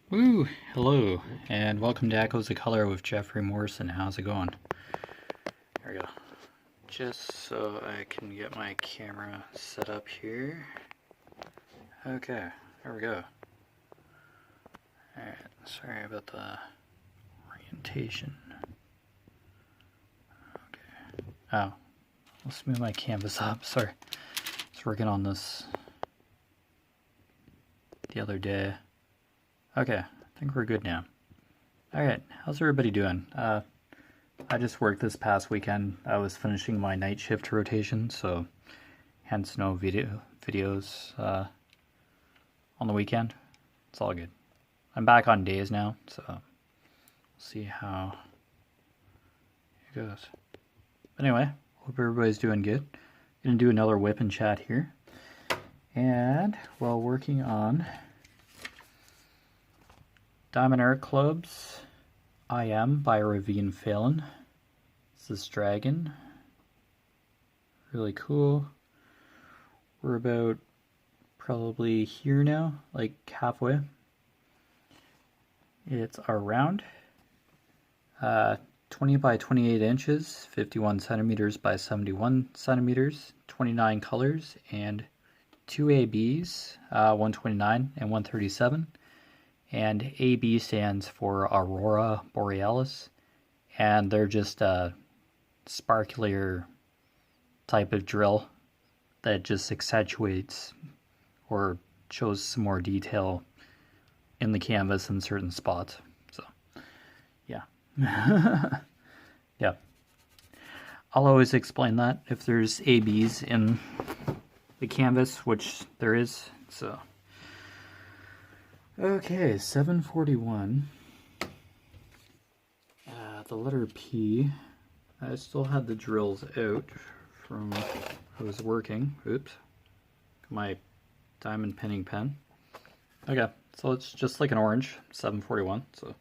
Woo! Hello, and welcome to Echoes of Color with Jefferey Morrison. How's it going? There we go. Just so I can get my camera set up here. Okay, there we go. Alright, sorry about the orientation. Okay. Oh, let's move my canvas up. Sorry. I was working on this the other day. Okay, I think we're good now. Alright, how's everybody doing? I just worked this past weekend. I was finishing my night shift rotation, so hence no videos on the weekend. It's all good. I'm back on days now, so we'll see how it goes. But anyway, hope everybody's doing good. Gonna do another WIP and chat here. And while working on Diamond Art Club's I Am by Ravine Phelan. This is Dragon. Really cool. We're about probably here now, like halfway. It's around 20 by 28 inches, 51 centimeters by 71 centimeters, 29 colors, and 2 ABs, 129 and 137. And AB stands for Aurora Borealis, and they're just a sparklier type of drill that just accentuates or shows some more detail in the canvas in certain spots. So, yeah. Yeah. I'll always explain that if there's ABs in the canvas, which there is, so. Okay, 741. The letter P. I still had the drills out from I was working. Oops. My diamond penning pen. Okay, so it's just like an orange, 741. So,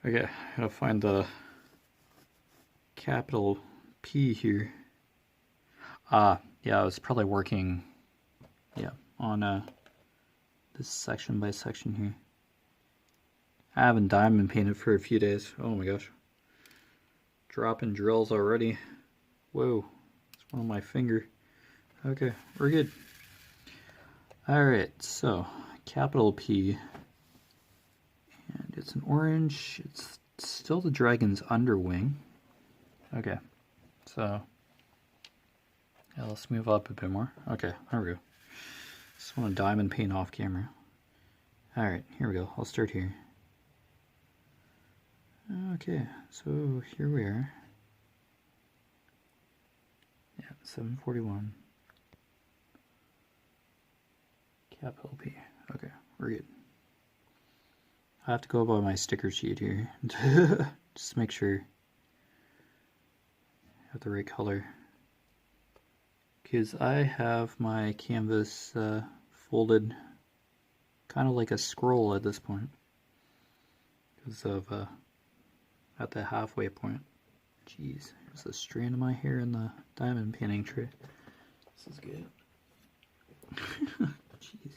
okay, I gotta find the capital P here. Yeah, I was probably working, on this section by section here. I haven't diamond painted for a few days. Oh my gosh. Dropping drills already. Whoa. It's one on my finger. Okay, we're good. Alright, so capital P. And it's an orange. It's still the dragon's underwing. Okay, so yeah, let's move up a bit more. Okay, there we go. Just want to diamond paint off camera. Alright, here we go. I'll start here. Okay, so here we are. Yeah, 741. Capital P. Okay, we're good. I have to go by my sticker sheet here. Just make sure I have the right color. Because I have my canvas folded kind of like a scroll at this point. Because of at the halfway point. Jeez, there's a strand of my hair in the diamond painting tray. This is good. Jeez.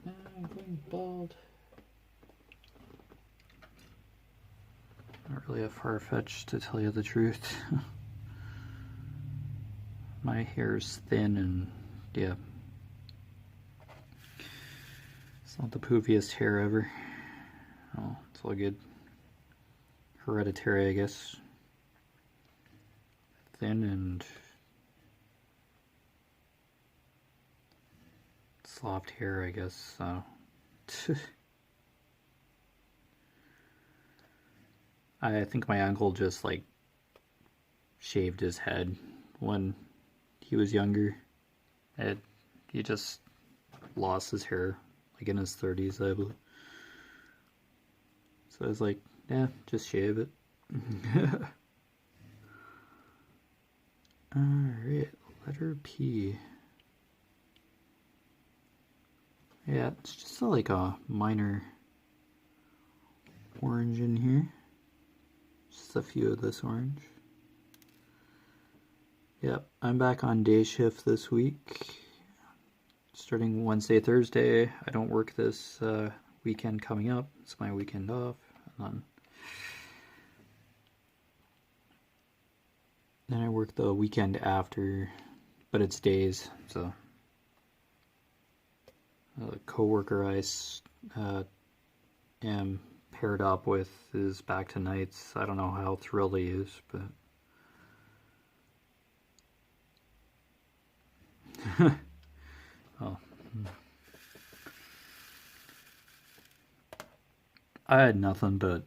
Now I'm going bald. Not really a far-fetched to tell you the truth. My hair's thin and yeah. It's not the poofiest hair ever. Oh, it's all good. Hereditary, I guess. Thin and soft hair, I guess. I think my uncle just like shaved his head when he was younger. He just lost his hair like in his 30s, I believe. So I was like, yeah, just shave it. Alright, letter P. Yeah, it's just like a minor orange in here. Just a few of this orange. Yep, I'm back on day shift this week. starting Wednesday, Thursday. I don't work this weekend coming up. It's my weekend off. And then I work the weekend after, but it's days. So a coworker I am paired up with is back to nights. I don't know how thrilled he is, but oh. I had nothing but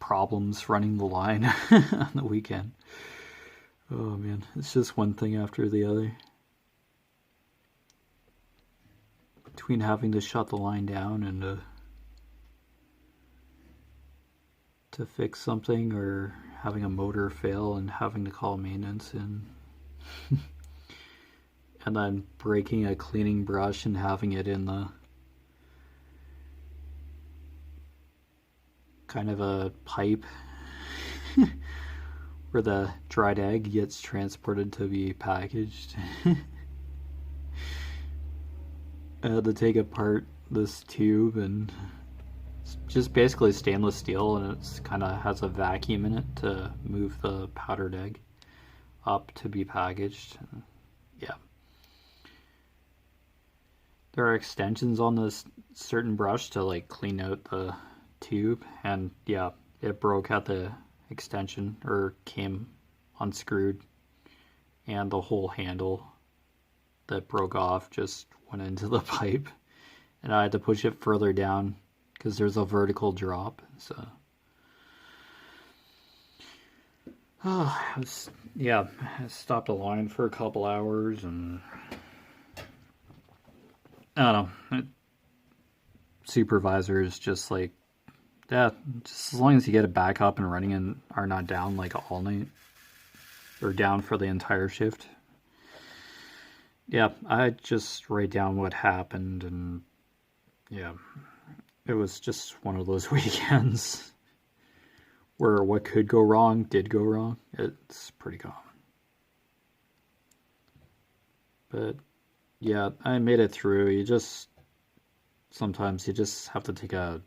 problems running the line on the weekend. Oh man, it's just one thing after the other. Between having to shut the line down and to fix something, or having a motor fail and having to call maintenance in, and then breaking a cleaning brush and having it in the kind of a pipe where the dried egg gets transported to be packaged. I had to take apart this tube, and it's just basically stainless steel, and it's kind of has a vacuum in it to move the powdered egg up to be packaged. Yeah. There are extensions on this certain brush to like clean out the tube, and yeah, it broke at the extension, or came unscrewed, and the whole handle that broke off just went into the pipe, and I had to push it further down because there's a vertical drop. So I stopped a line for a couple hours, and I don't know, supervisor is just like, yeah, just as long as you get it back up and running and are not down like all night, or down for the entire shift. Yeah, I just write down what happened, and yeah, it was just one of those weekends where what could go wrong did go wrong. It's pretty common. But yeah, I made it through. Sometimes you just have to take a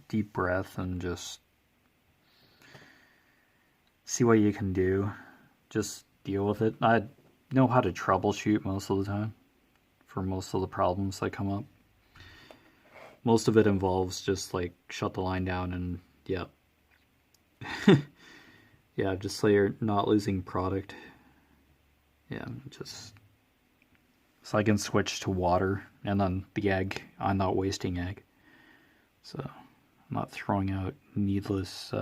deep breath, and just see what you can do. Just deal with it. I know how to troubleshoot most of the time for most of the problems that come up. Most of it involves just like shut the line down, and yeah. Yeah, just so you're not losing product. Yeah, just so I can switch to water, and then the egg, I'm not wasting egg. So I'm not throwing out needless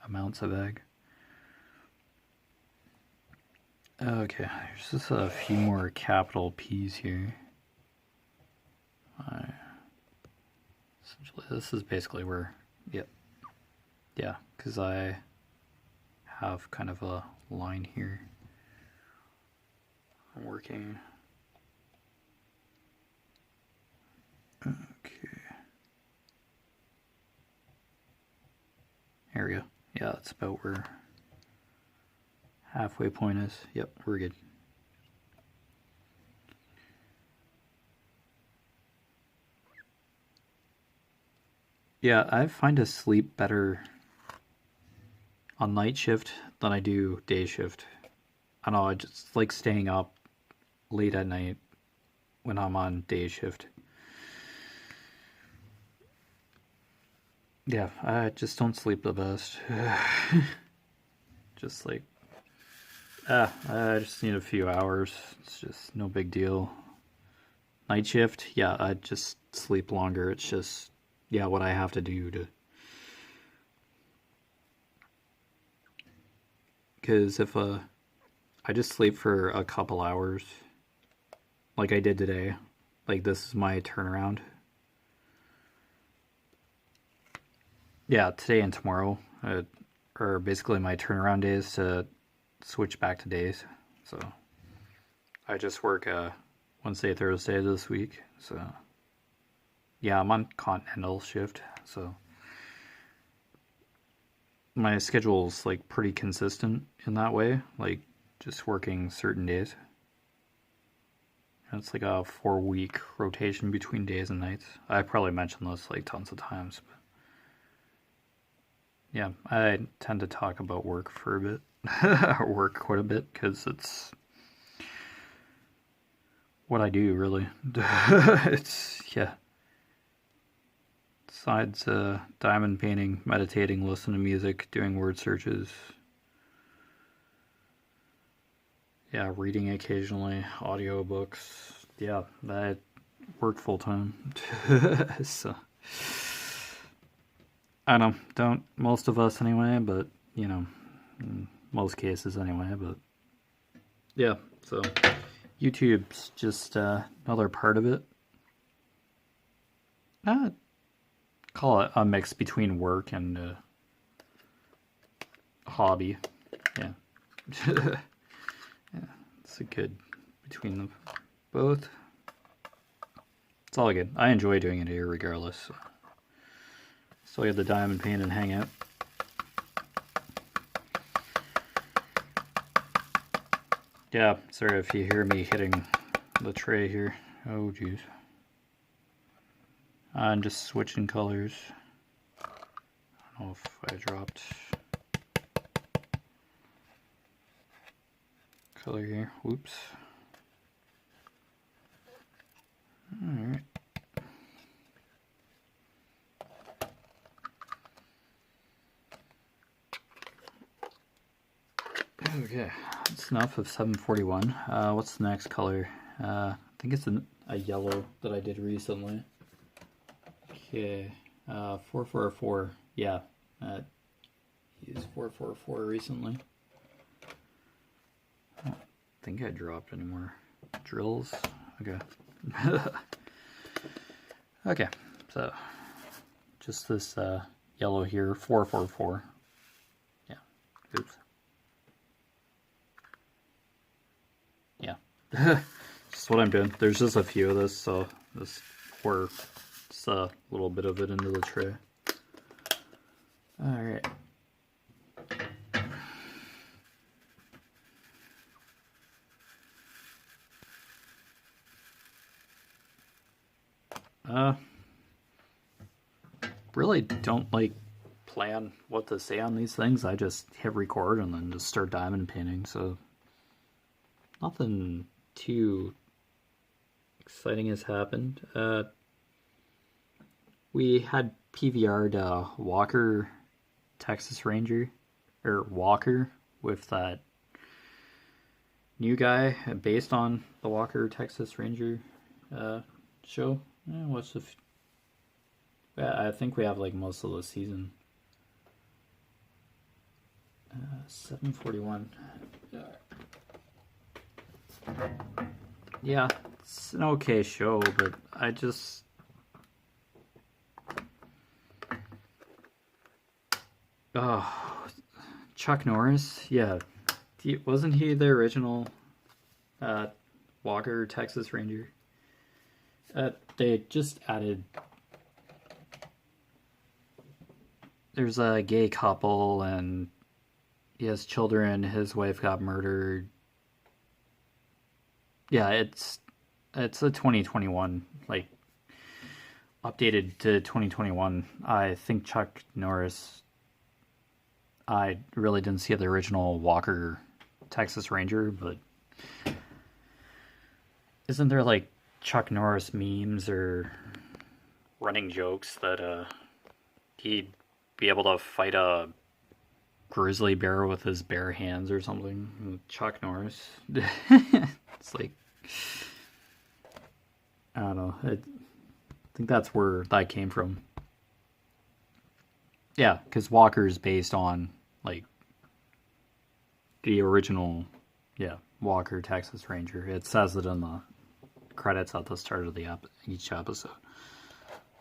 amounts of egg. Okay, there's just a few more capital P's here. Essentially, this is basically where, yep. Yeah, because I have kind of a line here. I'm working. Okay. There we go. Yeah, that's about where halfway point is. Yep, we're good. Yeah, I find to sleep better on night shift than I do day shift. I don't know, I just like staying up late at night when I'm on day shift. Yeah, I just don't sleep the best. Just like, I just need a few hours. It's just no big deal. Night shift, yeah, I just sleep longer. It's just, yeah, what I have to do to. Because if I just sleep for a couple hours, like I did today, like this is my turnaround. Yeah, today and tomorrow are basically my turnaround days to switch back to days. So I just work Wednesday, Thursday this week. So yeah, I'm on continental shift. So my schedule's like pretty consistent in that way. Like just working certain days. It's like a 4-week rotation between days and nights. I probably mentioned this like tons of times, but yeah, I tend to talk about work for a bit, work quite a bit, because it's what I do, really. It's, yeah. Besides diamond painting, meditating, listening to music, doing word searches. Yeah, reading occasionally, audiobooks. Yeah, I work full time. So, I don't most of us anyway, but, you know, in most cases anyway, but yeah, so YouTube's just another part of it. Call it a mix between work and hobby. Yeah. Yeah, it's a good between them both. It's all good. I enjoy doing it here regardless. Still get the diamond paint and hang out. Yeah, sorry if you hear me hitting the tray here. Oh, jeez. I'm just switching colors. I don't know if I dropped color here. Whoops. Alright. Okay, that's enough of 741. What's the next color? I think it's a yellow that I did recently. Okay, 444. Yeah, used 444 recently. I don't think I dropped any more drills. Okay. Okay, so just this yellow here, 444. Yeah, oops. Yeah, just what I'm doing. There's just a few of this, so this pour just a little bit of it into the tray. All right. Really don't like plan what to say on these things. I just hit record and then just start diamond painting, so nothing too exciting has happened. We had PVR'd Walker Texas Ranger, or Walker, with that new guy based on the Walker Texas Ranger show. What's the? I think we have like most of the season. 741. Yeah, it's an okay show, but I just. Oh, Chuck Norris? Yeah. Wasn't he the original Walker Texas Ranger? They just added. There's a gay couple and he has children. His wife got murdered. Yeah, it's a 2021, like updated to 2021. I think Chuck Norris. I really didn't see the original Walker Texas Ranger, but isn't there like Chuck Norris memes or running jokes that he'd be able to fight a grizzly bear with his bare hands or something? Chuck Norris. It's like, I don't know. I think that's where that came from. Yeah, because Walker's based on like the original, yeah, Walker Texas Ranger. It says it in the credits at the start of each episode.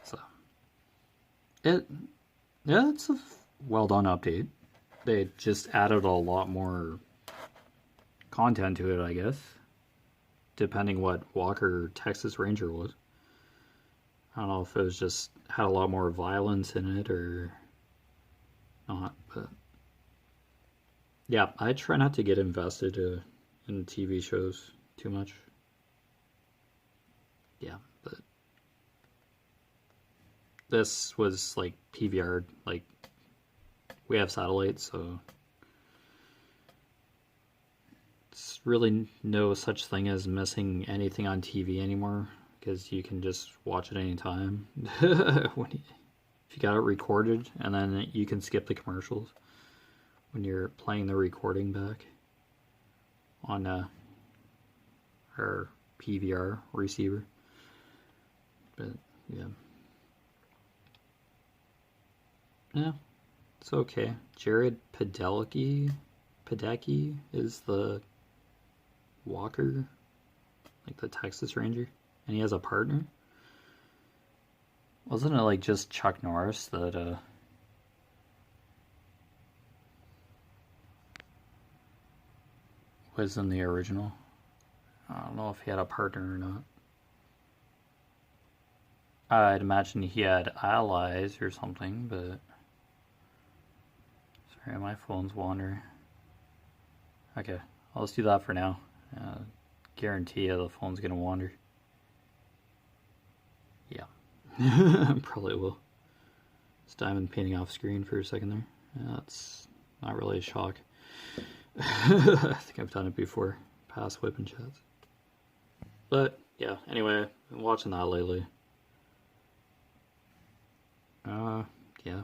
So it's a well done update. They just added a lot more content to it, I guess, depending what Walker Texas Ranger was. I don't know if it was just had a lot more violence in it or not, but yeah, I try not to get invested in TV shows too much. yeah, but this was like PVR, like we have satellites, so it's really no such thing as missing anything on TV anymore, because you can just watch it anytime. If you got it recorded, and then you can skip the commercials when you're playing the recording back on our PVR receiver. But yeah, it's okay. Jared Padalecki is the Walker, like the Texas Ranger, and he has a partner. Wasn't it like just Chuck Norris that was in the original? I don't know if he had a partner or not. I'd imagine he had allies or something, but sorry, my phone's wandering. Okay, I'll just do that for now. Guarantee you the phone's gonna wander. Yeah. Probably will. It's diamond painting off screen for a second there. Yeah, that's not really a shock. I think I've done it before. Past WIP and chats. But yeah, anyway, I've been watching that lately. Yeah.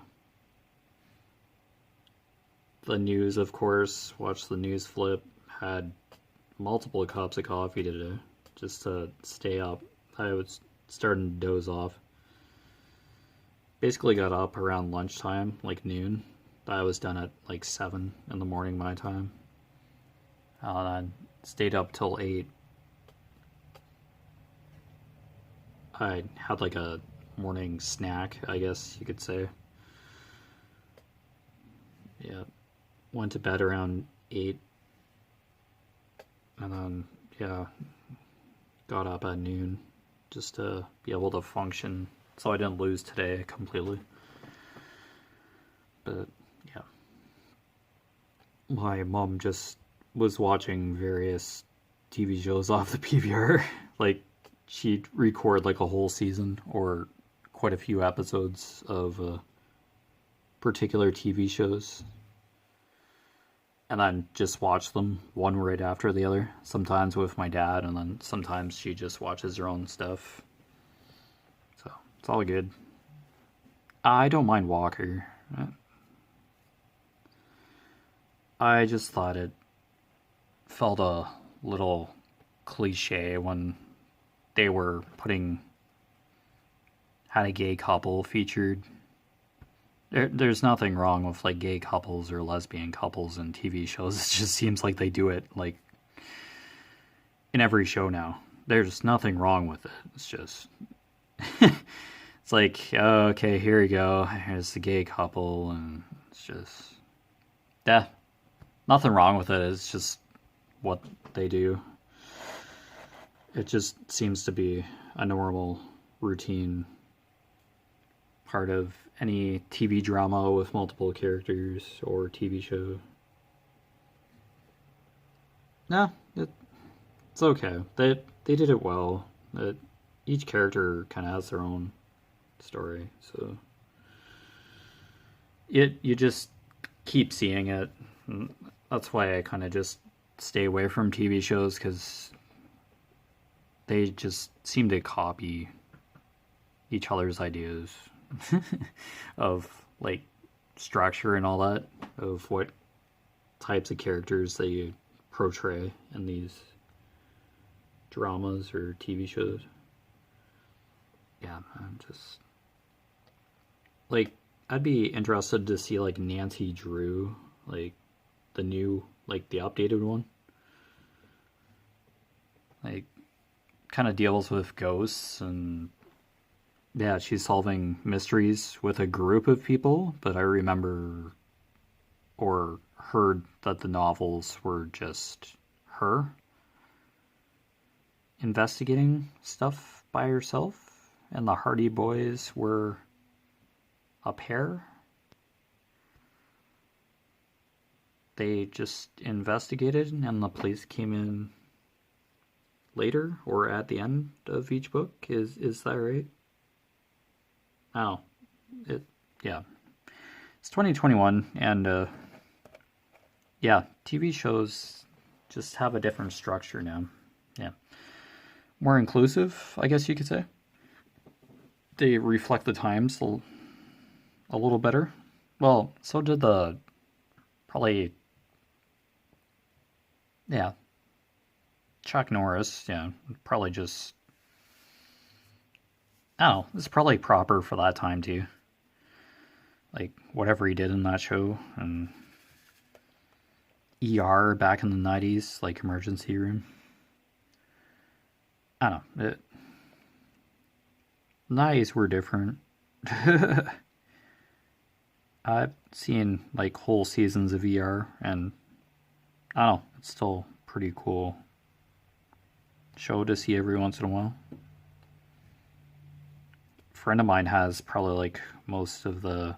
The news, of course. Watched the news flip. Had multiple cups of coffee today just to stay up. I was starting to doze off. Basically got up around lunchtime, like noon. I was done at like 7 in the morning my time. And I stayed up till 8. I had like a morning snack, I guess you could say. Yeah. Went to bed around 8. And then, yeah, got up at noon just to be able to function, so I didn't lose today completely. But yeah, my mom just was watching various TV shows off the PVR. Like, she'd record like a whole season or quite a few episodes of particular TV shows, and then just watch them one right after the other, sometimes with my dad, and then sometimes she just watches her own stuff. So it's all good. I don't mind Walker. I just thought it felt a little cliche when they were had a gay couple featured. There's nothing wrong with like gay couples or lesbian couples in TV shows. It just seems like they do it like in every show now. There's nothing wrong with it. It's just it's like, oh, okay, here we go. Here's the gay couple, and it's just nothing wrong with it. It's just what they do. It just seems to be a normal routine part of any TV drama with multiple characters or TV show. Nah, it's okay. They did it well. Each character kind of has their own story, so you just keep seeing it. That's why I kind of just stay away from TV shows, because they just seem to copy each other's ideas of like structure and all that, of what types of characters they portray in these dramas or TV shows. Yeah, I'm just like, I'd be interested to see like Nancy Drew, like the new, like the updated one. Like, kind of deals with ghosts, and yeah, she's solving mysteries with a group of people, but I remember or heard that the novels were just her investigating stuff by herself, and the Hardy Boys were a pair. They just investigated, and the police came in later or at the end of each book. Is that right? Oh, yeah. It's 2021, and yeah, TV shows just have a different structure now. Yeah, more inclusive, I guess you could say. They reflect the times a little better. Well, so did the probably, yeah, Chuck Norris. Yeah, probably just, oh, it's probably proper for that time too. Like whatever he did in that show, and ER back in the 90s, like emergency room. I don't know. 90s were different. I've seen like whole seasons of ER, and I don't know, it's still pretty cool show to see every once in a while. A friend of mine has probably like most of the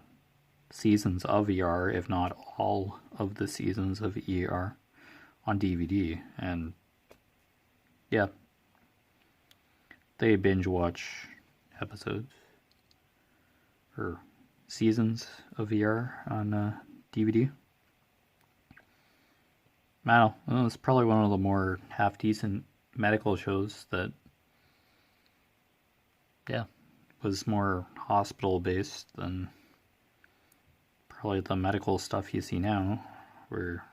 seasons of ER, if not all of the seasons of ER, on DVD, and yeah, they binge watch episodes or seasons of ER on DVD. I don't know, it's probably one of the more half decent medical shows that, yeah, was more hospital based than probably the medical stuff you see now, where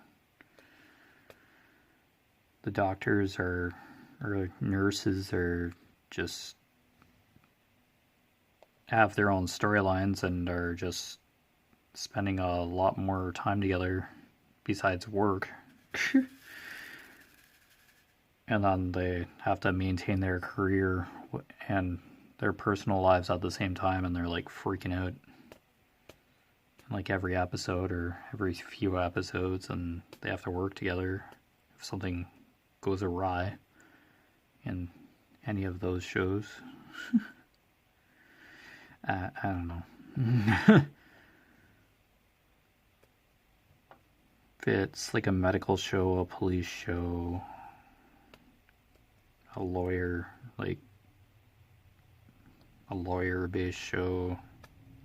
the doctors or nurses are just have their own storylines and are just spending a lot more time together besides work. And then they have to maintain their career and their personal lives at the same time, and they're like freaking out like every episode or every few episodes, and they have to work together if something goes awry in any of those shows. I don't know. If it's like a medical show, a police show, a lawyer, like a lawyer-based show,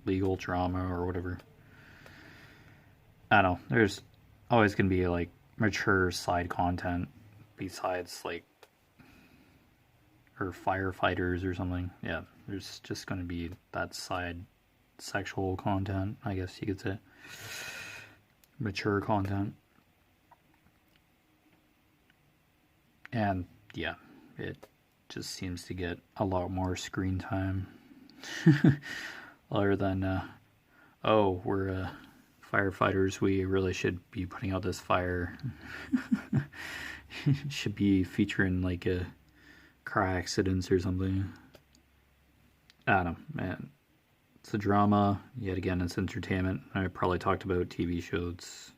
legal drama or whatever, I don't know, there's always going to be like mature side content besides like, or firefighters or something. Yeah, there's just going to be that side sexual content, I guess you could say. Mature content. And yeah, it just seems to get a lot more screen time. Other than, oh, we're firefighters, we really should be putting out this fire. Should be featuring like a car accidents or something. I don't know, man. It's a drama. Yet again, it's entertainment. I probably talked about TV shows.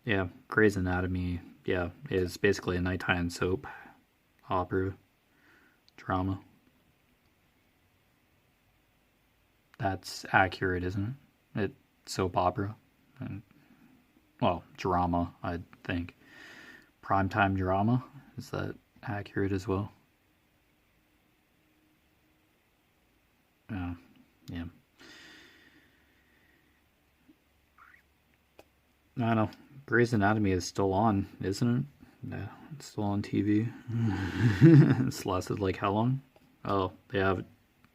Yeah, Grey's Anatomy, yeah, is basically a nighttime soap opera drama. That's accurate, isn't it? It's soap opera. And, well, drama, I think. Primetime drama, is that accurate as well? Yeah. I don't know. Grey's Anatomy is still on, isn't it? Yeah, it's still on TV. It's lasted like how long? Oh, they have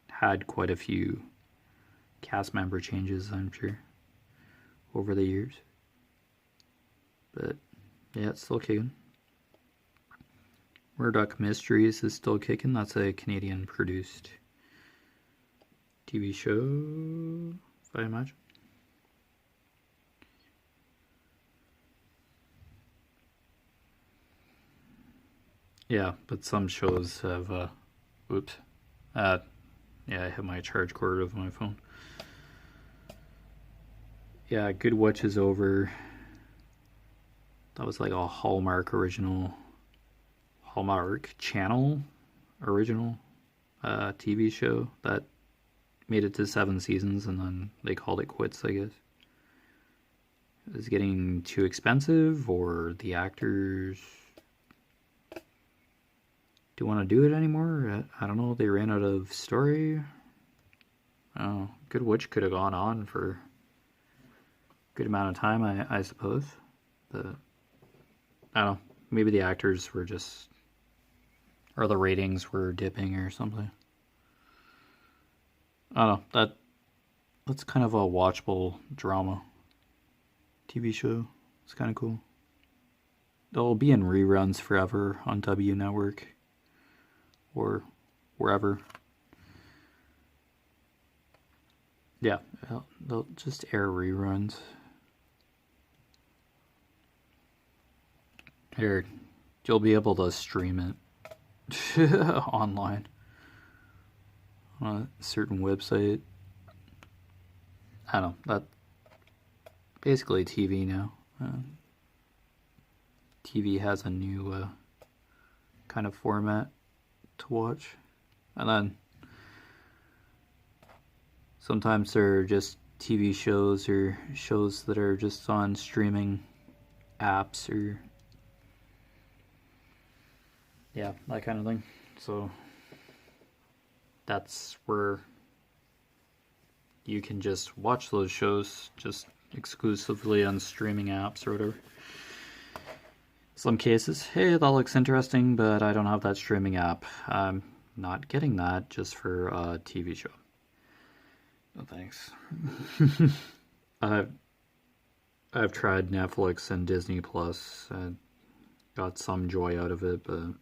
had quite a few cast member changes, I'm sure, over the years. But yeah, it's still kicking. Murdoch Mysteries is still kicking. That's a Canadian produced TV show, if I imagine. Yeah, but some shows have, whoops. Yeah, I hit my charge cord of my phone. Yeah, Good Witch is over. That was like a Hallmark Channel original TV show that made it to 7 seasons, and then they called it quits, I guess. is getting too expensive, or the actors don't want to do it anymore. I don't know. They ran out of story. Oh, Good Witch could have gone on for a good amount of time, I suppose. But I don't know. Maybe the actors were just, or the ratings were dipping or something. I don't know. That's kind of a watchable drama TV show. It's kind of cool. They'll be in reruns forever on W Network or wherever. Yeah, they'll just air reruns. Here, you'll be able to stream it online on a certain website. I don't know, that basically TV now. TV has a new kind of format to watch. And then sometimes they're just TV shows or shows that are just on streaming apps or yeah, that kind of thing. So that's where you can just watch those shows just exclusively on streaming apps or whatever. Some cases, hey, that looks interesting, but I don't have that streaming app. I'm not getting that just for a TV show. No thanks. I've tried Netflix and Disney Plus. I got some joy out of it, but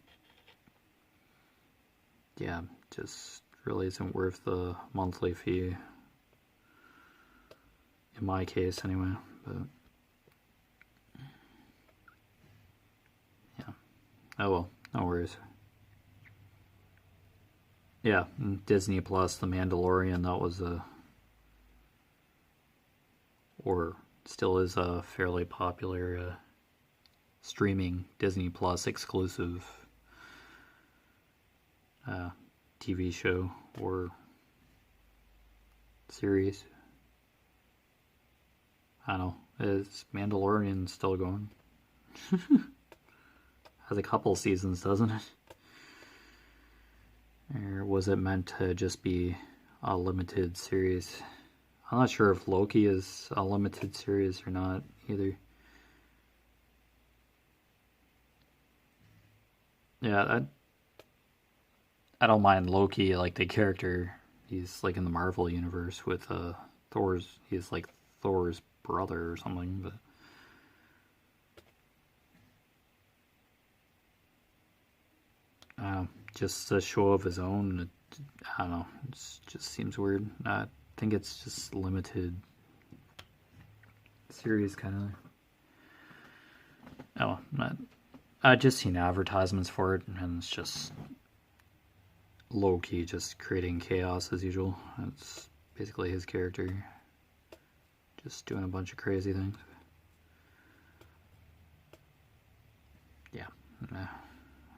yeah, just really isn't worth the monthly fee. In my case, anyway. But yeah. Oh well, no worries. Yeah, Disney Plus, The Mandalorian, that was or still is a fairly popular streaming Disney Plus exclusive TV show or series. I don't know. Is Mandalorian still going? Has a couple seasons, doesn't it? Or was it meant to just be a limited series? I'm not sure if Loki is a limited series or not either. Yeah, I don't mind Loki, like the character. He's like in the Marvel universe with Thor's. He's like Thor's brother or something, but just a show of his own. I don't know. It just seems weird. I think it's just limited series kind of. Oh, I just seen advertisements for it, and it's just low-key just creating chaos as usual. It's basically his character just doing a bunch of crazy things. Yeah,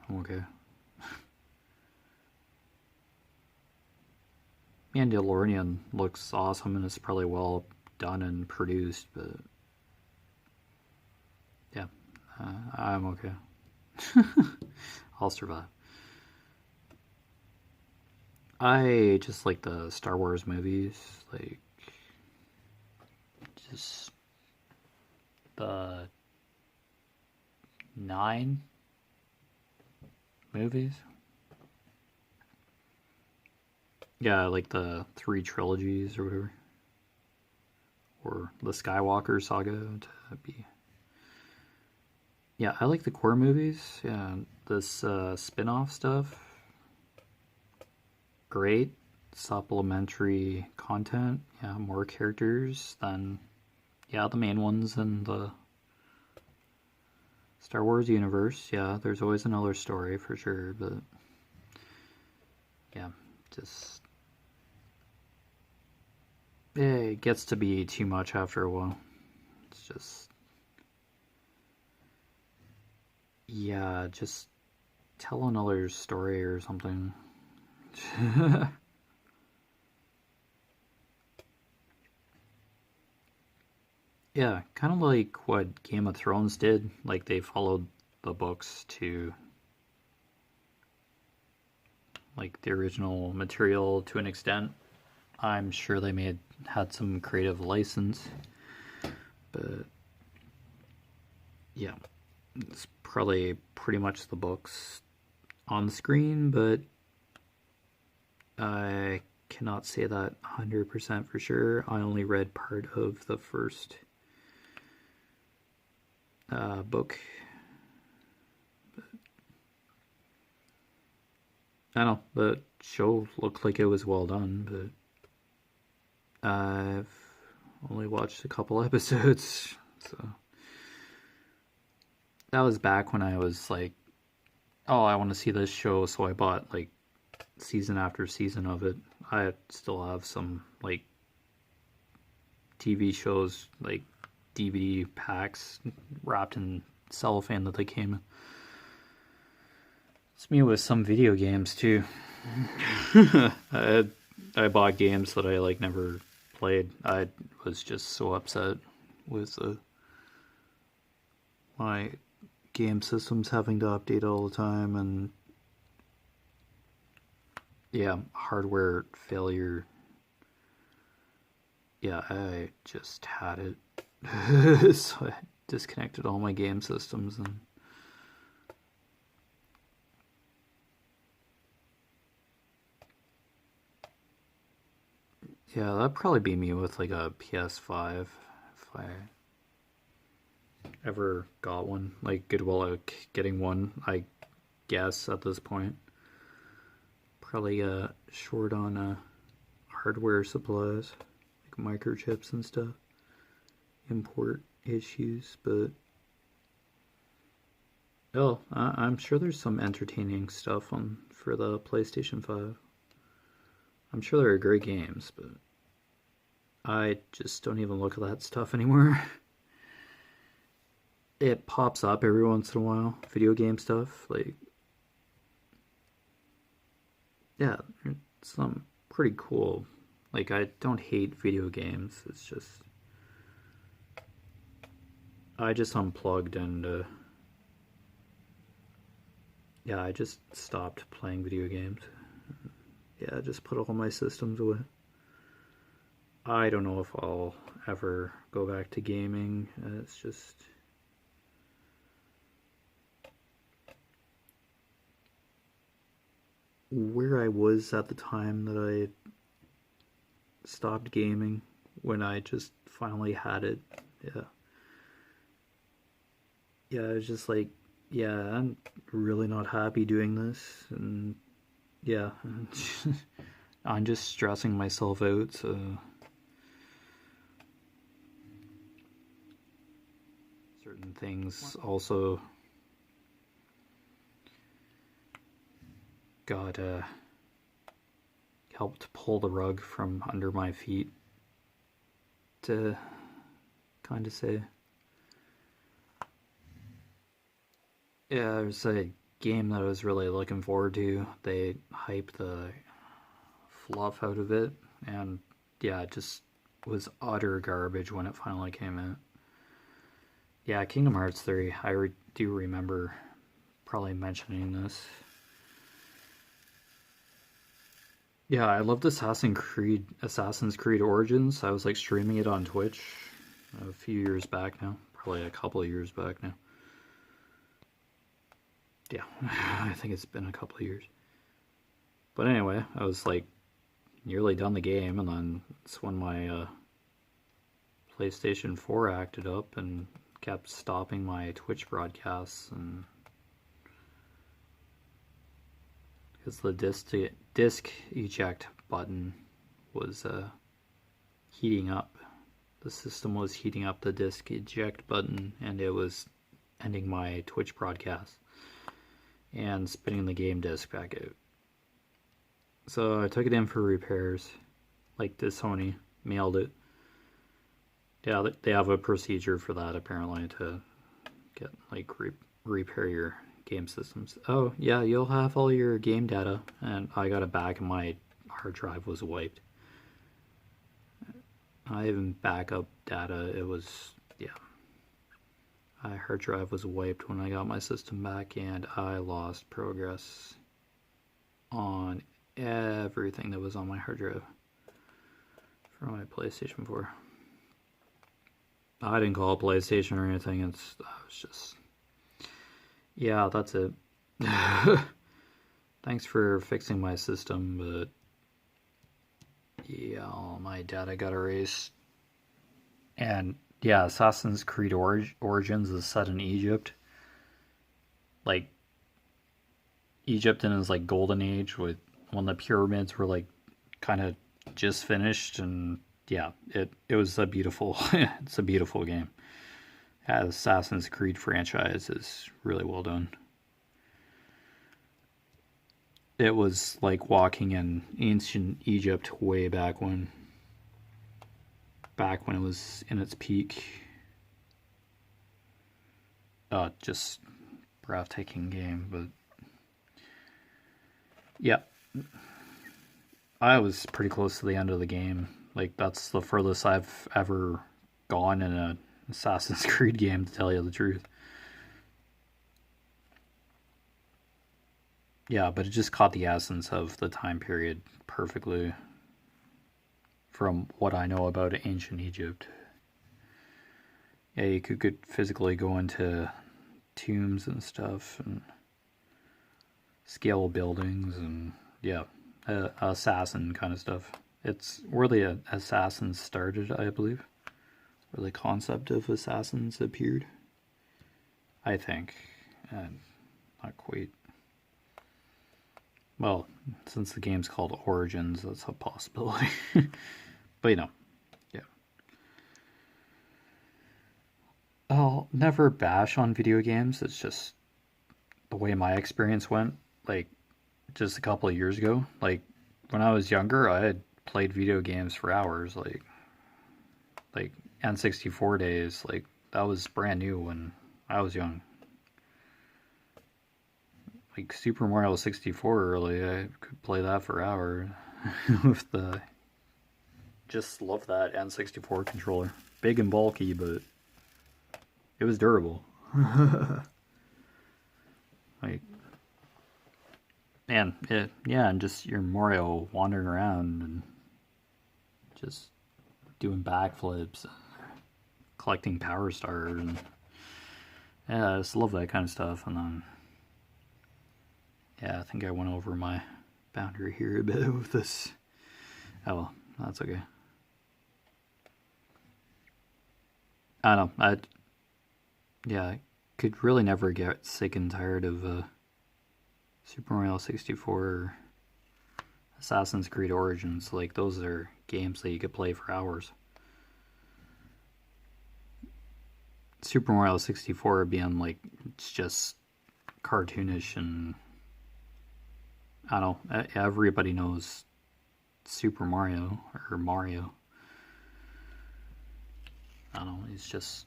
I'm okay. Mandalorian looks awesome and it's probably well done and produced, but yeah, I'm okay. I'll survive. I just like the Star Wars movies, like just the 9 movies. Yeah, like the 3 trilogies or whatever. Or the Skywalker saga to be. Yeah, I like the core movies. Yeah, this spin-off stuff. Great. Supplementary content. Yeah, more characters than, yeah, the main ones in the Star Wars universe. Yeah, there's always another story for sure, but yeah, just it gets to be too much after a while. It's just, yeah, just tell another story or something. Yeah, kind of like what Game of Thrones did. Like they followed the books to like the original material to an extent. I'm sure they may have had some creative license, but yeah, it's probably pretty much the books on the screen, but I cannot say that 100% for sure. I only read part of the first book. I don't know, the show looked like it was well done, but I've only watched a couple episodes, so that was back when I was like, oh, I want to see this show, so I bought like season after season of it. I still have some like TV shows, like DVD packs wrapped in cellophane that they came in. It's me with some video games too. I bought games that I like never played. I was just so upset with my game systems having to update all the time, and yeah, hardware failure. Yeah, I just had it. So I disconnected all my game systems and yeah, that'd probably be me with like a PS5 if I ever got one. Like Goodwill out getting one, I guess at this point. Probably short on hardware supplies, like microchips and stuff. Import issues, but oh, I'm sure there's some entertaining stuff on for the PlayStation 5. I'm sure there are great games, but I just don't even look at that stuff anymore. It pops up every once in a while, video game stuff, like yeah, it's some pretty cool. Like I don't hate video games, it's just I just unplugged and yeah, I just stopped playing video games. Yeah, I just put all my systems away. I don't know if I'll ever go back to gaming. It's just where I was at the time that I stopped gaming, when I just finally had it. Yeah. Yeah, I was just like, yeah, I'm really not happy doing this, and yeah, I'm just stressing myself out, so certain things also got helped pull the rug from under my feet, to kind of say. Yeah, there's a game that I was really looking forward to. They hyped the fluff out of it, and yeah, it just was utter garbage when it finally came out. Yeah, Kingdom Hearts 3, do remember probably mentioning this. Yeah, I loved Assassin's Creed Origins. I was like streaming it on Twitch a few years back now, probably a couple of years back now. Yeah, I think it's been a couple of years. But anyway, I was like nearly done the game, and then it's when my PlayStation 4 acted up and kept stopping my Twitch broadcasts, and because the disc eject button was heating up. The system was heating up the disc eject button, and it was ending my Twitch broadcast and spinning the game disc back out. So I took it in for repairs, like to Sony, mailed it. Yeah, they have a procedure for that apparently, to get like repair your game systems. Oh yeah, you'll have all your game data, and I got it back and my hard drive was wiped. I even backup data, it was My hard drive was wiped when I got my system back, and I lost progress on everything that was on my hard drive from my PlayStation 4. I didn't call it PlayStation or anything. I was just, yeah, that's it. Thanks for fixing my system, but yeah, all my data got erased. And yeah, Assassin's Creed Origins is set in Egypt. Like, Egypt in its like golden age, with when the pyramids were like kind of just finished, and yeah, it was a beautiful it's a beautiful game. Yeah, the Assassin's Creed franchise is really well done. It was like walking in ancient Egypt way back when it was in its peak. Just breathtaking game, but yeah, I was pretty close to the end of the game. Like, that's the furthest I've ever gone in an Assassin's Creed game, to tell you the truth. Yeah, but it just caught the essence of the time period perfectly from what I know about ancient Egypt. Yeah, you could physically go into tombs and stuff and scale buildings and yeah, assassin kind of stuff. It's where the assassins started, I believe, where the concept of assassins appeared. I think, and not quite. Well, since the game's called Origins, that's a possibility. But you know, yeah. I'll never bash on video games. It's just the way my experience went. Like, just a couple of years ago, like when I was younger, I had played video games for hours. Like N64 days. Like, that was brand new when I was young. Like Super Mario 64 early, I could play that for hours. With the, just love that N64 controller. Big and bulky, but it was durable. Like, man, yeah, and just your Mario wandering around and just doing backflips, collecting power stars, and yeah, I just love that kind of stuff. And then, yeah, I think I went over my boundary here a bit with this. Oh well, that's okay. I don't know. I could really never get sick and tired of Super Mario 64 or Assassin's Creed Origins. Like, those are games that you could play for hours. Super Mario 64 being like, it's just cartoonish, and I don't know, everybody knows Super Mario or Mario. I don't know, it's just,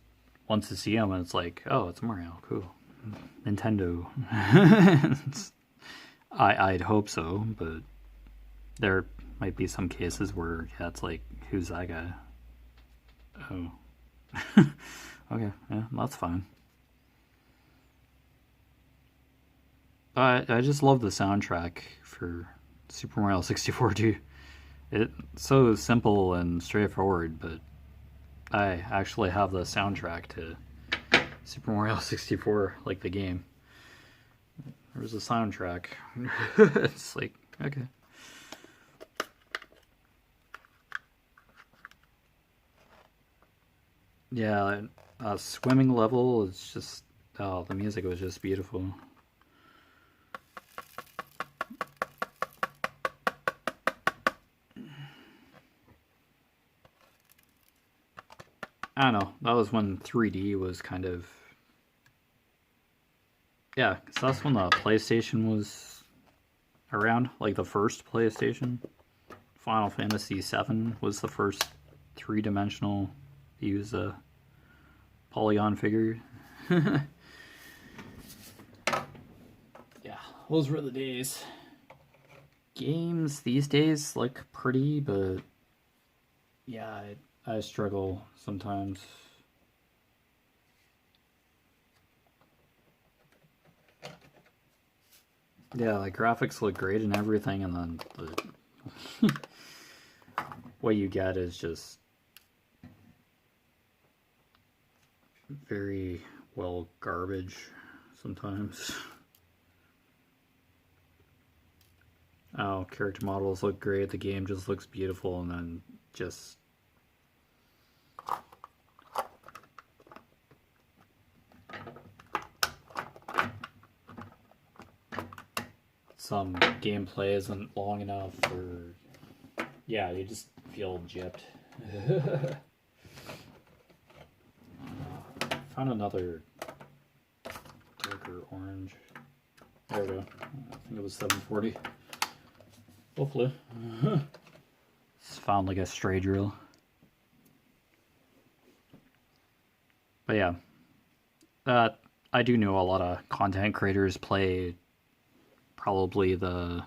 once you see him, it's like, oh, it's Mario, cool. Nintendo. I'd hope so, but there might be some cases where, yeah, it's like, who's that guy? Oh. Okay, yeah, that's fine. I just love the soundtrack for Super Mario 64 too. It's so simple and straightforward, but I actually have the soundtrack to Super Mario 64, like the game. There's a soundtrack. It's like, okay. Yeah, swimming level is just, oh, the music was just beautiful. I don't know, that was when 3D was kind of, yeah, so that's when the PlayStation was around, like the first PlayStation. Final Fantasy VII was the first three-dimensional, use a polygon figure. Yeah, those were the days. Games these days look pretty, but yeah, I struggle sometimes. Yeah, like graphics look great and everything, and then what you get is just very, well, garbage sometimes. Oh, character models look great, the game just looks beautiful, and then just some gameplay isn't long enough, or yeah, you just feel gypped. Found another darker orange. There we go. I think it was 740. Hopefully. Just found like a stray drill. But yeah, I do know a lot of content creators play probably the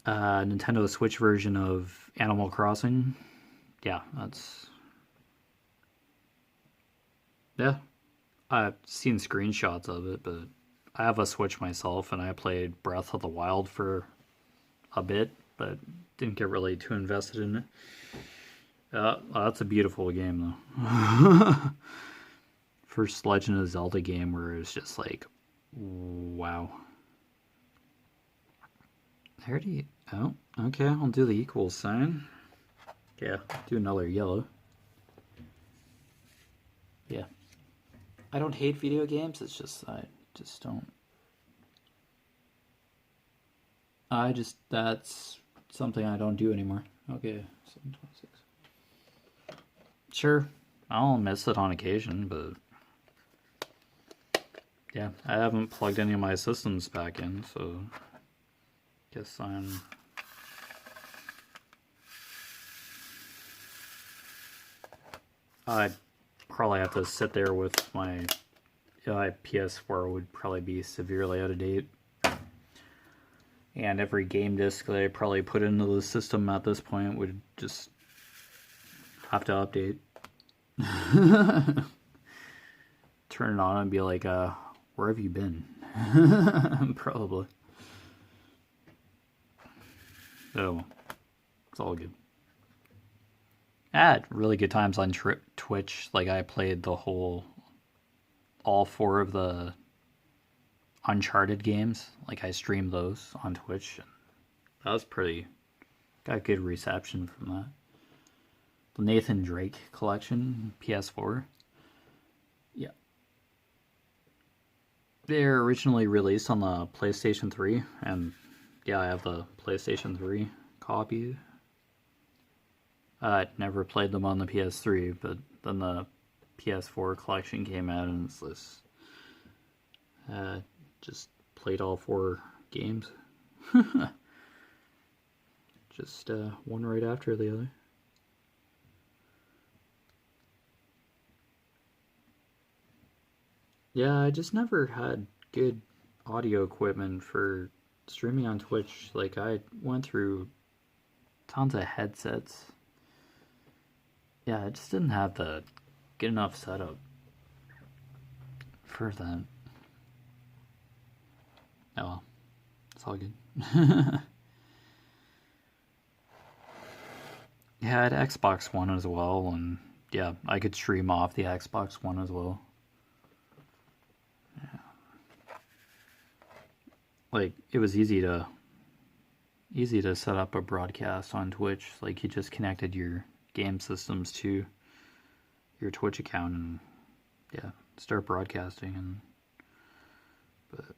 Nintendo Switch version of Animal Crossing. Yeah, yeah, I've seen screenshots of it, but I have a Switch myself, and I played Breath of the Wild for a bit, but didn't get really too invested in it. That's a beautiful game, though. First Legend of Zelda game where it's just like, wow. There do you... Oh, okay, I'll do the equals sign. Yeah, do another yellow. Yeah. I don't hate video games, it's just, I just don't... that's something I don't do anymore. Okay, 726. Sure, I'll miss it on occasion, but... Yeah, I haven't plugged any of my systems back in, so... Guess I'm... I'd probably have to sit there with my PS4 would probably be severely out of date. And every game disc that I probably put into the system at this point would just have to update. Turn it on and be like, where have you been? Probably. Oh, it's all good. I had really good times on Twitch. Like, I played all 4 of the Uncharted games. Like, I streamed those on Twitch. That was got good reception from that. The Nathan Drake collection, PS4. Yeah. They're originally released on the PlayStation 3, and yeah, I have the PlayStation 3 copy. I never played them on the PS3, but then the PS4 collection came out, and it's this. Just played all 4 games. Just one right after the other. Yeah, I just never had good audio equipment for streaming on Twitch. Like, I went through tons of headsets. Yeah, I just didn't have the good enough setup for that. Oh well, it's all good. Yeah, I had Xbox One as well, and yeah, I could stream off the Xbox One as well. Yeah. Like, it was easy to set up a broadcast on Twitch. Like, you just connected your game systems to your Twitch account and yeah, start broadcasting. And but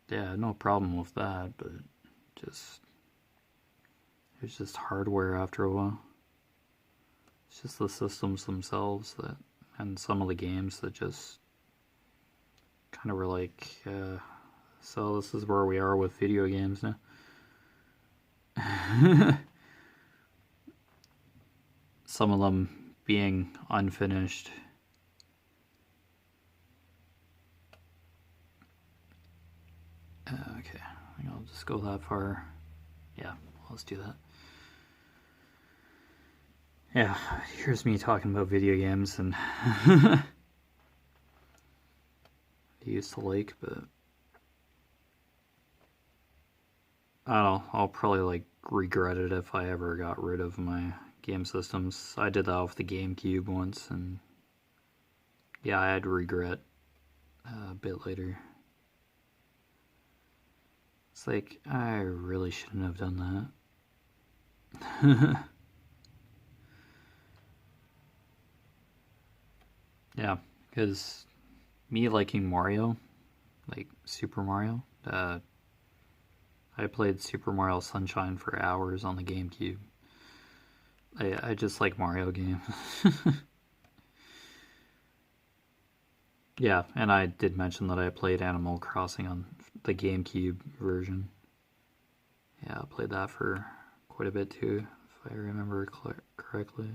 yeah, no problem with that, but it's just hardware after a while. It's just the systems themselves that, and some of the games that just kind of were like, so this is where we are with video games now. Some of them being unfinished. Okay, I think I'll just go that far. Yeah, let's do that. Yeah, here's me talking about video games, and used to like, but I don't know, I'll probably like regret it if I ever got rid of my game systems. I did that with the GameCube once, and yeah, I had regret a bit later. It's like, I really shouldn't have done that. Yeah, because me liking Mario, like Super Mario, I played Super Mario Sunshine for hours on the GameCube. I just like Mario games. Yeah, and I did mention that I played Animal Crossing on the GameCube version. Yeah, I played that for quite a bit too, if I remember correctly.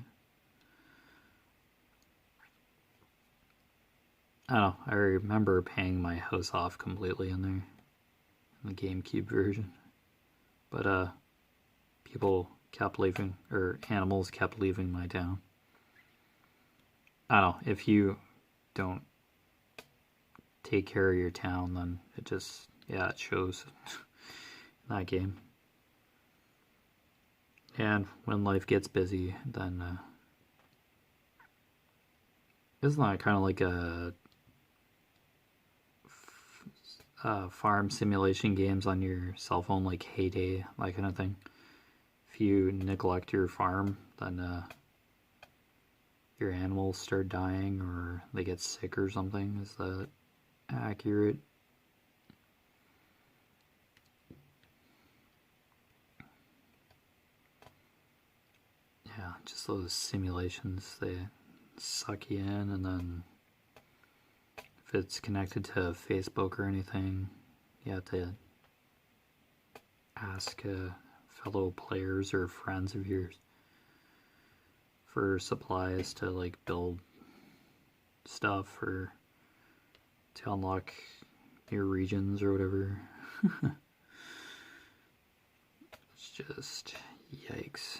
I don't know, I remember paying my house off completely in there, in the GameCube version. But, people kept leaving, or animals kept leaving my town. I don't know, if you don't take care of your town, then it just, yeah, it shows in that game. And when life gets busy, then, isn't that kind of like a farm simulation games on your cell phone, like Heyday, that kind of thing? If you neglect your farm, then your animals start dying or they get sick or something. Is that accurate? Yeah, just those simulations, they suck you in, and then if it's connected to Facebook or anything, you have to ask fellow players or friends of yours for supplies to like build stuff or to unlock your regions or whatever. It's just yikes.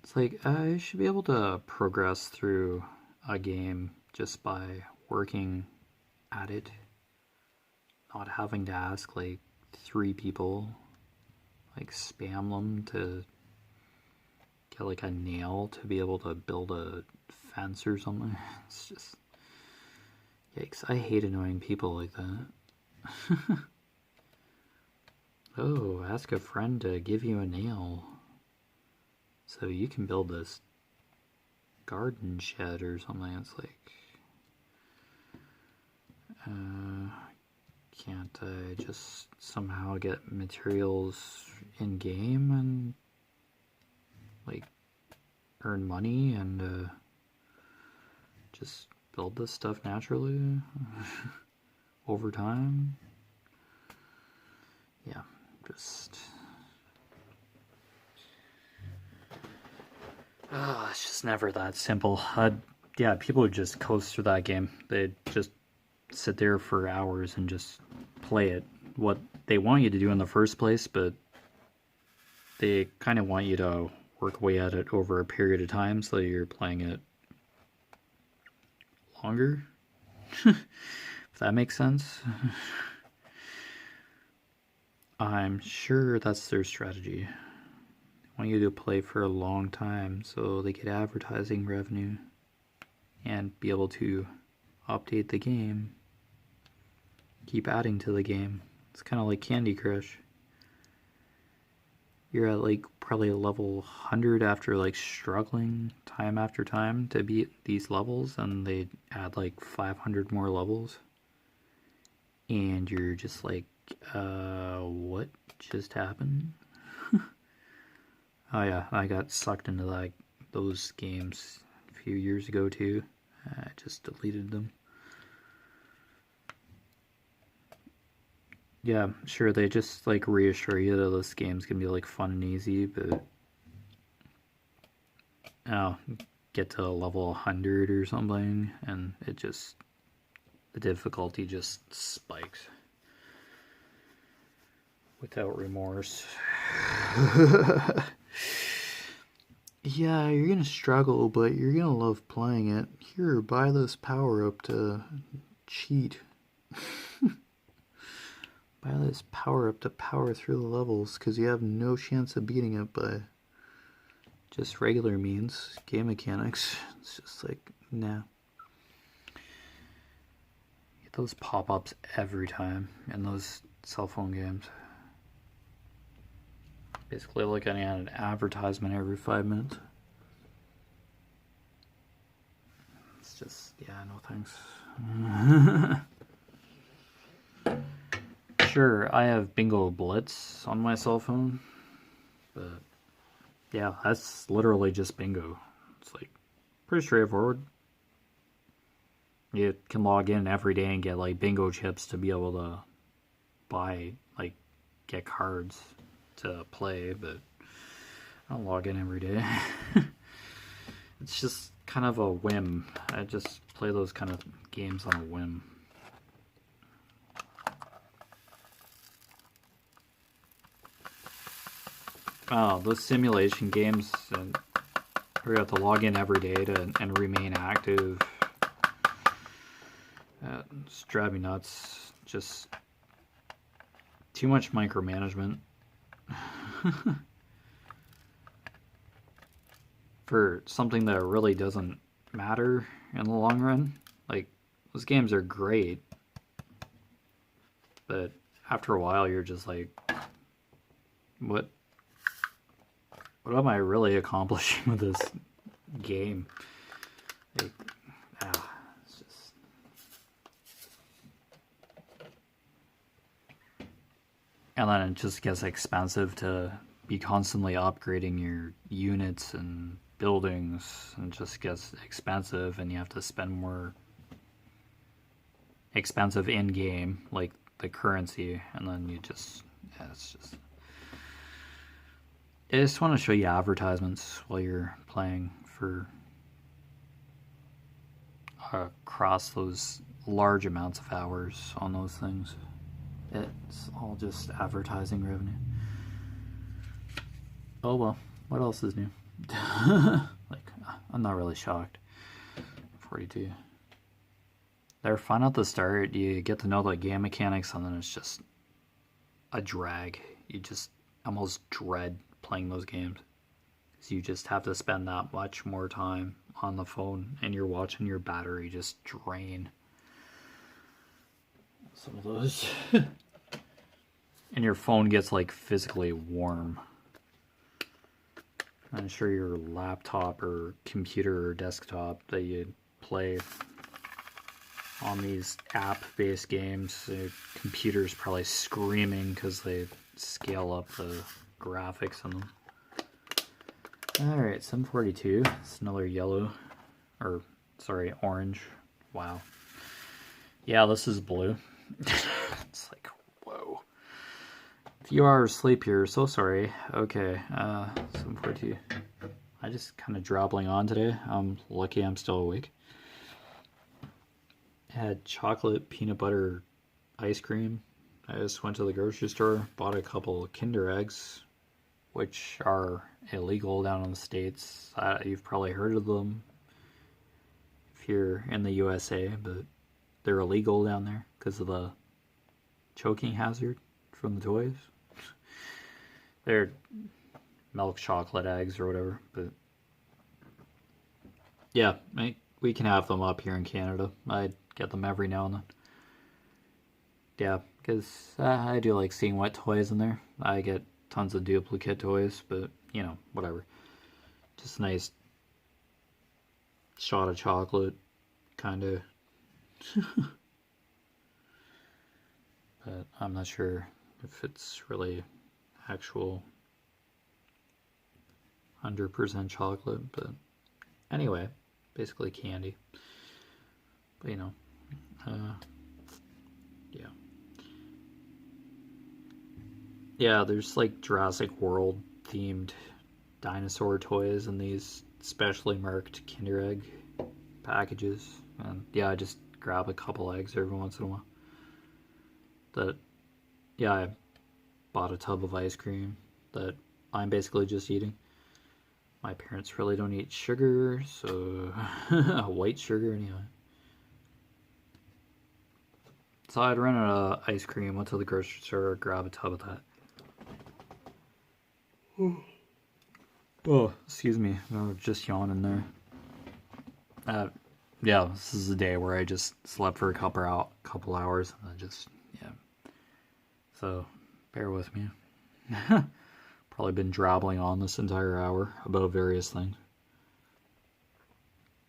It's like I should be able to progress through a game just by working at it, not having to ask like 3 people, like spam them to get like a nail to be able to build a fence or something. It's just yikes. I hate annoying people like that. Oh, ask a friend to give you a nail so you can build this garden shed or something. It's like, can't I just somehow get materials in game and like earn money and just build this stuff naturally over time? Yeah, just it's just never that simple. Yeah, people would just coast through that game. They'd just sit there for hours and just play it. What they want you to do in the first place, but they kind of want you to work away at it over a period of time so you're playing it longer. If that makes sense. I'm sure that's their strategy. Want you to play for a long time so they get advertising revenue and be able to update the game, keep adding to the game. It's kind of like Candy Crush. You're at like probably level 100 after like struggling time after time to beat these levels, and they add like 500 more levels, and you're just like, what just happened? Oh yeah, I got sucked into those games a few years ago too. I just deleted them. Yeah, sure, they just like reassure you that this game's gonna be like fun and easy, but get to level 100 or something, and the difficulty just spikes without remorse. Yeah, you're gonna struggle, but you're gonna love playing it. Here, buy this power up to cheat. Buy this power up to power through the levels, because you have no chance of beating it by just regular means. Game mechanics. It's just like, nah. Get those pop-ups every time in those cell phone games. Basically looking at an advertisement every 5 minutes. It's just, yeah, no thanks. Sure, I have Bingo Blitz on my cell phone, but yeah, that's literally just bingo. It's like pretty straightforward. You can log in every day and get like bingo chips to be able to buy, like, get cards to play, but I don't log in every day. It's just kind of a whim. I just play those kind of games on a whim. Oh, those simulation games, and we have to log in every day and remain active. It's driving me nuts. Just too much micromanagement. For something that really doesn't matter in the long run. Like, those games are great, but after a while you're just like, what am I really accomplishing with this game? Like, it's just... And then it just gets expensive to be constantly upgrading your units and buildings, and it just gets expensive, and you have to spend more expensive in-game, like the currency, and then you just, yeah, it's just... I just want to show you advertisements while you're playing for across those large amounts of hours on those things. It's all just advertising revenue. Oh well, what else is new? Like, I'm not really shocked. 42. They're fun at the start. You get to know the game mechanics, and then it's just a drag. You just almost dread playing those games, because you just have to spend that much more time on the phone, and you're watching your battery just drain. Some of those. And your phone gets like physically warm. I'm sure your laptop or computer or desktop that you play on these app-based games, the computer's probably screaming because they scale up the graphics on them. Alright, 742. It's another yellow. Or, sorry, orange. Wow. Yeah, this is blue. It's like, whoa. A few hours sleep here, so sorry. Okay, 742. I just kind of drobbling on today. I'm lucky I'm still awake. Had chocolate peanut butter ice cream. I just went to the grocery store, bought a couple Kinder eggs, which are illegal down in the States. You've probably heard of them if you're in the USA, but they're illegal down there because of the choking hazard from the toys. They're milk chocolate eggs or whatever, but yeah, we can have them up here in Canada. I get them every now and then. Yeah, because I do like seeing what toys in there. I get tons of duplicate toys, but, you know, whatever. Just a nice shot of chocolate, kind of. But I'm not sure if it's really actual 100% chocolate, but anyway, basically candy. But, you know, yeah. Yeah, there's like Jurassic World themed dinosaur toys in these specially marked Kinder Egg packages. And yeah, I just grab a couple eggs every once in a while. Yeah, I bought a tub of ice cream that I'm basically just eating. My parents really don't eat sugar, so white sugar anyway. So I'd run out of ice cream, went to the grocery store, grab a tub of that. Oh, excuse me, I was just yawning there. Yeah, this is a day where I just slept for a couple hours, and I just, yeah. So, bear with me. Probably been drabbling on this entire hour about various things.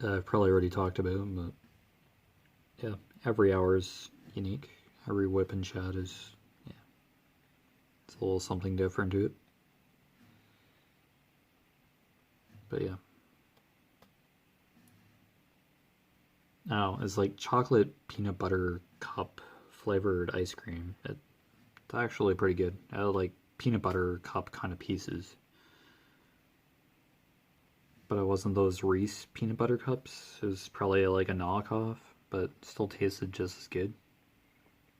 I've probably already talked about them, but yeah, every hour is unique. Every WIP and chat is, yeah, it's a little something different to it. But yeah. Now, it's like chocolate peanut butter cup flavored ice cream. It's actually pretty good. I like peanut butter cup kind of pieces. But it wasn't those Reese peanut butter cups. It was probably like a knockoff, but still tasted just as good.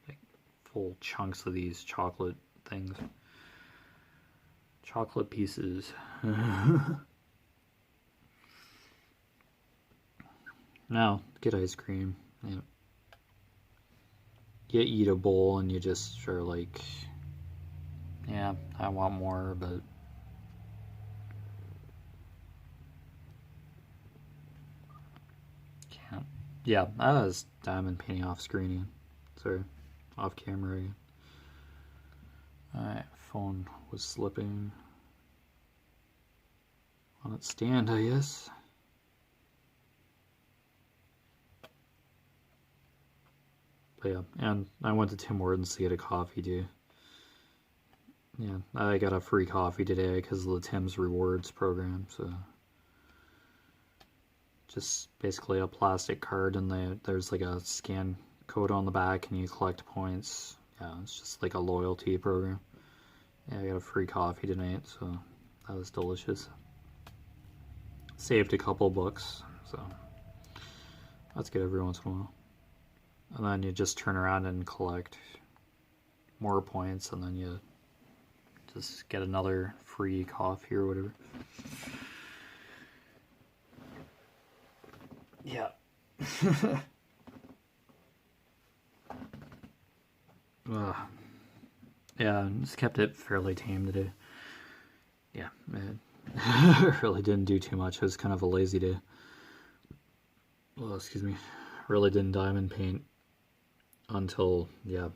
Like full chunks of these chocolate things. Chocolate pieces. Now, get ice cream. Yeah. You eat a bowl and you just are like, yeah, I want more, but can't. Yeah, I was diamond painting off screen again. Sorry, off camera again. My phone was slipping on its stand, I guess. But yeah, and I went to Tim Hortons to get a coffee too. Yeah, I got a free coffee today because of the Tim's Rewards program, so just basically a plastic card and there's like a scan code on the back and you collect points. Yeah, it's just like a loyalty program. Yeah, I got a free coffee tonight, so that was delicious. Saved a couple bucks, so that's good every once in a while. And then you just turn around and collect more points, and then you just get another free coffee or whatever. Yeah. Yeah, just kept it fairly tame today. Yeah, it really didn't do too much. It was kind of a lazy day. Well, excuse me. Really didn't diamond paint until, yeah.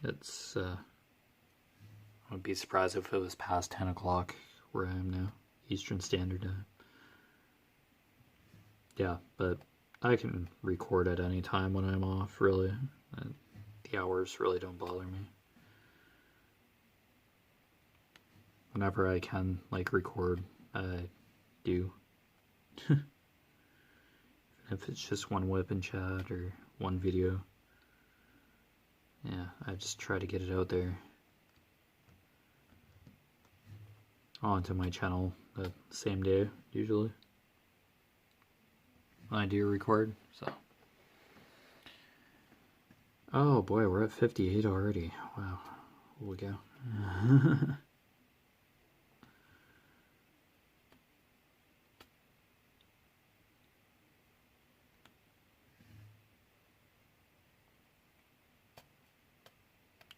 It's, I would be surprised if it was past 10 o'clock where I am now, Eastern Standard Time. Yeah, but I can record at any time when I'm off, really. The hours really don't bother me. Whenever I can, like, record, I do. If it's just one WIP and chat or one video. Yeah, I just try to get it out there. Onto my channel the same day, usually. When I do record, so. Oh boy, we're at 58 already. Wow. Here we go.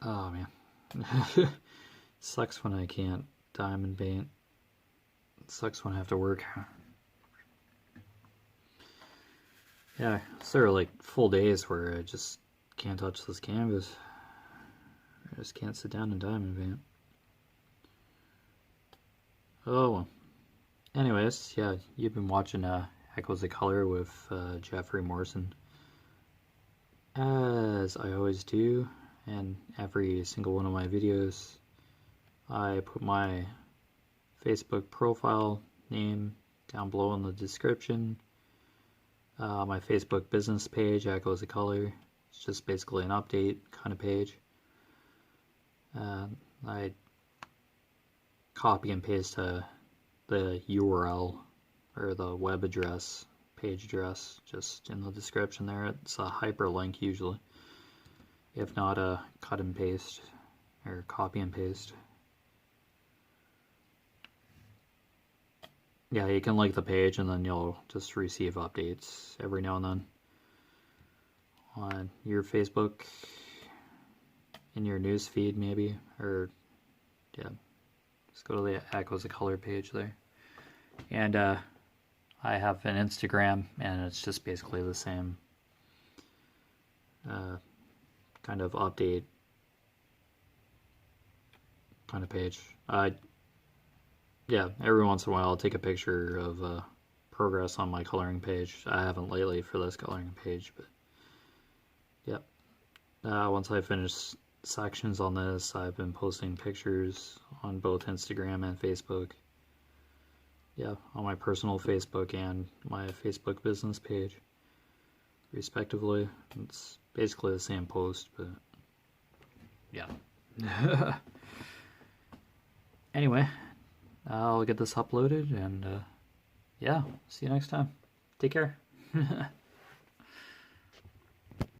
Oh man. Sucks when I can't diamond paint. It sucks when I have to work. Yeah, there are like full days where I just can't touch this canvas. I just can't sit down and diamond paint. Oh well. Anyways, yeah, you've been watching Echoes of Color with Jeffery Morrison. As I always do, and every single one of my videos, I put my Facebook profile name down below in the description. My Facebook business page, Echoes of Color, it's just basically an update kind of page. I copy and paste the URL or the web address, page address, just in the description there. It's a hyperlink usually. If not, a cut and paste or copy and paste. Yeah, you can like the page and then you'll just receive updates every now and then on your Facebook, in your news feed maybe, or yeah, just go to the Echoes of Color page there. And I have an Instagram, and it's just basically the same kind of update kind of page. Yeah, every once in a while I'll take a picture of progress on my coloring page. I haven't lately for this coloring page, but yep. Once I finish sections on this, I've been posting pictures on both Instagram and Facebook. Yeah, on my personal Facebook and my Facebook business page, respectively. It's basically the same post, but yeah. Anyway, I'll get this uploaded, and yeah, see you next time. Take care.